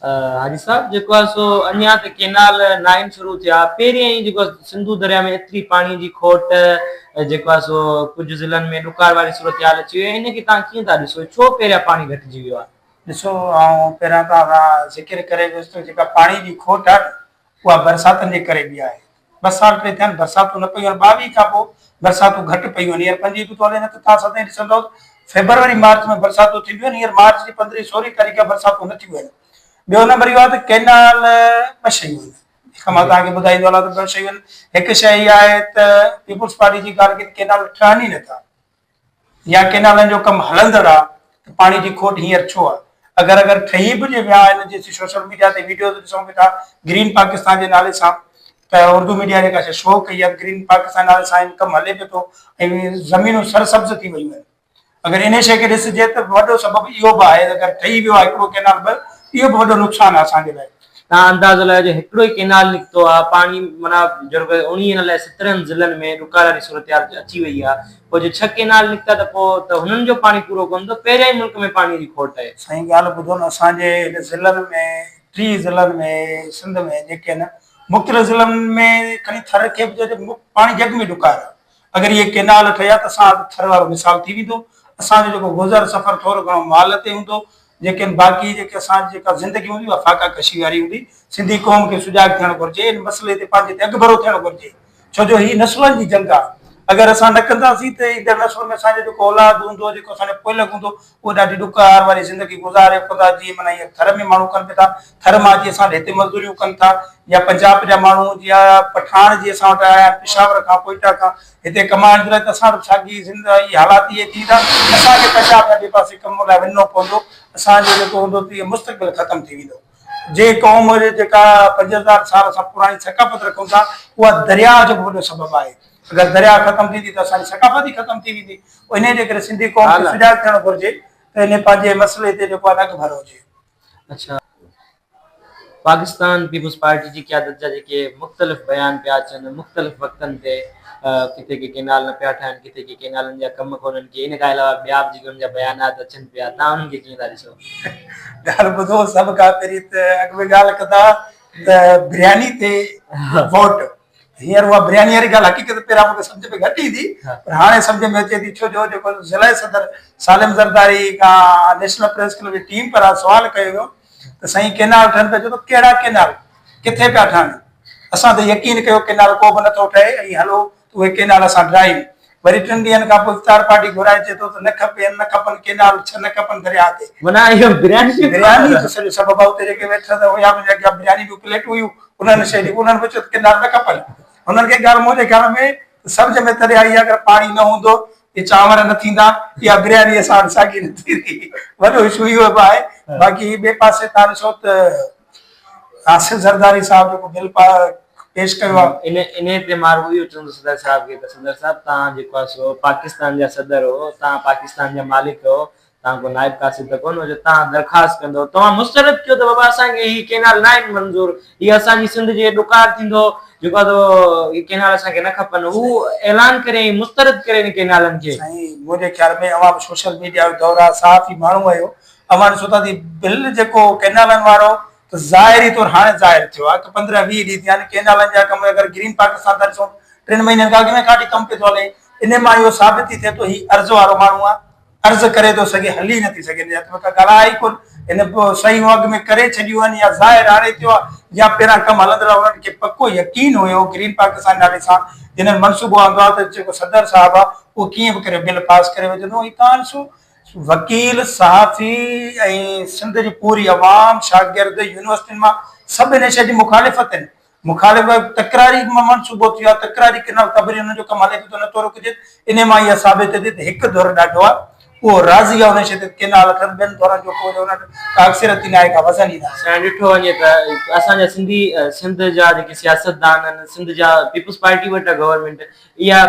हाजी साहब जेको आहे सो अञा त केनाल 9 शुरू थिया पहिरियों ई जेको सिंधु दरिया में एतिरी पाणी जी खोट जेको आहे सो कुझु ज़िलनि में ॾुकार वारी सूरत हाल अची वई आहे इनखे तव्हां कीअं था ॾिसो छो पहिरियां पाणी घटिजी वियो आहे? ॾिसो पहिरियां त ज़िक्र करे वियुसि त जेका पाणी जी खोट आहे उहा बरसातनि जे करे बि आहे। 2 साल टे थिया आहिनि बरसातूं न पयूं आहिनि 22 खां पोइ बरसातूं घटि पयूं आहिनि। हींअर 5 बि थो हले न त तव्हां सदाईं ॾिसंदव फेबरवरी मार्च में बरसातूं थींदियूं आहिनि। हींअर मार्च जी 15 16 तारीख़ बरसातूं न थियूं आहिनि। ॿियो नंबर इहो आहे त केनाल 2 शयूं आहिनि। हिकु मां तव्हांखे ॿुधाईंदो हलां त 2 शयूं आहिनि। हिकु शइ इहा आहे त पीपुल्स पार्टी जी ॻाल्हि कई केनाल ठहनि ई नथा या केनालनि जो कमु हलंदड़ आहे त पाणी जी खोट हींअर छो आहे। अगरि ठही बि विया आहिनि जेसी सोशल मीडिया ते वीडियो ॾिसूं वेठा ग्रीन पाकिस्तान जे नाले सां त उर्दू मीडिया जेका शो कई आहे ग्रीन पाकिस्तान नाले सां कमु हले पियो थो ऐं ज़मीनूं सरसब्ज़ थी वियूं आहिनि। अगरि इन शइ खे ॾिसिजे त वॾो सबबु इहो बि आहे अगरि ठही वियो आहे हिकिड़ो केनाल बि इहो बि वॾो नुक़सानु आहे असांजे लाइ। तव्हां अंदाज़ो लगायो जो हिकिड़ो ई केनाल निकितो आहे पाणी माना जो 19 ज़िलनि में ॾुकार वारी सूरत अची वई आहे पोइ जो 6 केनाल निकिता त पोइ त हुननि जो पाणी पूरो कोन थो पहिरियां ई मुल्क में पाणीअ जी खोट आहे। साईं ॻाल्हि ॿुधो न असांजे ज़िलनि में 3 ज़िलनि में सिंध में जेके आहिनि मुख़्तलिफ़ ज़िलनि में खणी थर खे बि पाणी जग में ॾुकार आहे। अगरि इहे केनाल ठहिया त असां थर वारो मिसाल थी वेंदो। असांजो जेको गुज़र सफ़र थोरो घणो माल ते हूंदो जेके बाक़ी जेके असांजी जेका ज़िंदगी हूंदी उहा फाका कशी वारी हूंदी। सिंधी क़ौम खे सुजाग थियणु घुरिजे इन मसइले ते पंहिंजे ते अॻिभरो थियणु घुरिजे छो जो हीअ नस्लनि जी जंग आहे। अगरि असां न कंदासीं त ईंदड़ नस्ल में असांजो जेको औलाद हूंदो जेको असांजो पुलक हूंदो उहो ॾाढी ॾुकार वारी ज़िंदगी गुज़ारे कंदा। जीअं माना हीअं थर में माण्हू कनि पिया था थर मां अची असां हिते मज़दूरियूं कनि था या पंजाब जा माण्हू या पठान जी असां वटि आया पिशावर खां कोयटा खां हिते कमाइण जे लाइ त असां वटि साॻी ज़िंदगी हालात इहे थींदा असांखे पंजाब या ॿिए पासे कम लाइ वञिणो पवंदो। असांजो जेको हूंदो त इहो मुस्तक़बिल ख़तमु थी वेंदो। जे क़ौम जेका 5000 साल असां पुराणी सकाफ़त रखूं था उहा दरिया जो वॾो सबबु आहे। अगरि दरिया ख़तमु थींदी त असांजी सकाफ़त ई ख़तमु थी वेंदी। इन जे करे सिंधी क़ौम खे सुजाग थियणु घुरिजे त इन पंहिंजे मसइले ते जेको आहे न भरो हुजे। अच्छा पाकिस्तान पीपुल्स पार्टी जी क़यादत जा जेके मुख़्तलिफ़ बयान पिया अचनि मुख़्तलिफ़ वक़्तनि ते किथे के केनाल न पिया ठहनि किथे के केनालनि जा कम कोन्हनि के इन खां अलावा ॿिया बि जेके उनजा बयानात अचनि पिया तव्हां उन्हनि खे कीअं था ॾिसो? ॻाल्हि ॿुधो सभु खां पहिरीं त अॻु में ॻाल्हि कंदा त बिरयानी ते वोट हींअर उहा बिरयानी वारी ॻाल्हि हक़ीक़त पहिरियां मूंखे सम्झ में घटि ईंदी पर हाणे सम्झ में अचे थी छो जो जेको ज़िला सदर सालिम ज़रदारी खां नेशनल प्रेस क्लब जी टीम पारां सुवाल कयो वियो त साईं केनाल ठहनि पिया चओ त कहिड़ा केनाल किथे पिया ठहनि। असां त यकीन कयो केनाल को बि नथो ठहे ऐं हलो उहे केनाल असां ड्राइव वरी 3 ॾींहंनि खां पोइ इफ़्तार पार्टी घुराए अचे थो त न खपनि केनाल 6 न खपनि दरिया ते माना इहो बिरयानी जो सॼो सबबु उते जेके वेठा हुया जेके बिरयानी जूं प्लेटूं हुयूं उन्हनि शइ उन्हनि बि चयो त केनाल न खपनि। हुननि खे ॻाल्हि मुंहिंजे ख्याल में सम्झ में तॾहिं आई अगरि पाणी न हूंदो इहे चांवर न थींदा इहा बिरयानी असां वटि साॻी न थींदी वॾो इशू इहो बि आहे। बाक़ी ॿिए पासे तव्हां ॾिसो त आसिफ ज़रदारी साहिब जेको बिल पेश कयो आहे इन ते मां इहो चवंदुसि सदर साहिब खे त सदर साहिब तव्हां जेको आहे सो पाकिस्तान जा सदर हो तव्हां पाकिस्तान जा मालिक हो तव्हां को नाइब कासिद त कोन हो जो तव्हां दरख़्वास्त कंदो तव्हां मुस्तरद कयो त बाबा असांखे हीअ केनाल न आहिनि मंज़ूर हीअ असांजी सिंध जे ॾुकार थींदो जेको आहे केनाल असांखे न खपनि हू ऐलान करे मुस्तरद करे इन केनालनि खे। साईं मुंहिंजे ख्याल में अवां सोशल मीडिया जो दौर आहे साफ़ ई माण्हू आहियो अवां ॾिसो था बिल जेको केनालनि वारो त ज़ाहिरी तौरु हाणे ज़ाहिर थियो आहे 15 20 ॾींहं थिया आहिनि केनालनि जा कम अगरि ग्रीन पाकिस्तान था ॾिसूं 3 महीननि खां अॻु में काफ़ी कमु पियो थो हले इन मां इहो साबित थी थिए थो हीउ अर्ज़ वारो माण्हू आहे अर्ज़ करे थो सघे हली नथी सघे ॻाल्हाए ई कोन इन शयूं अॻु में करे छॾियूं आहिनि या ज़ाहिर हाणे थियो आहे या पहिरियां कमु हलंदड़ उन्हनि खे पको यकीन हुयो ग्रीन पाकिस्तान नाले सां जिन्हनि मनसूबो आंदो आहे त जेको सदर साहिबु आहे उहो कीअं बि करे बिल पास करे विझंदो। तव्हां ॾिसो वकील सहाफ़ी ऐं सिंध जी पूरी अवाम शागिर्द यूनिवर्सिटियुनि मां सभु इन शइ जी मुखालिफ़त आहिनि। मुखालिफ़ तकरारी मनसूबो थियो आहे तकरारी केनाल तबरी हुननि जो कमु हले पियो थो नथो रुकिजे इन मां इहा साबित थिए त हिकु दौरु ॾाढो आहे उहो राज़ी आहे हुन शइ ते केनाल अथनि ॿियनि दौरनि जो को का अक्सरियत ई न आहे का वज़न ई न आहे। ॾिठो वञे त असांजा सिंधी सिंध जा जेके सियासतदान आहिनि सिंध जा पीपुल्स पार्टी वटि गवर्नमेंट इहा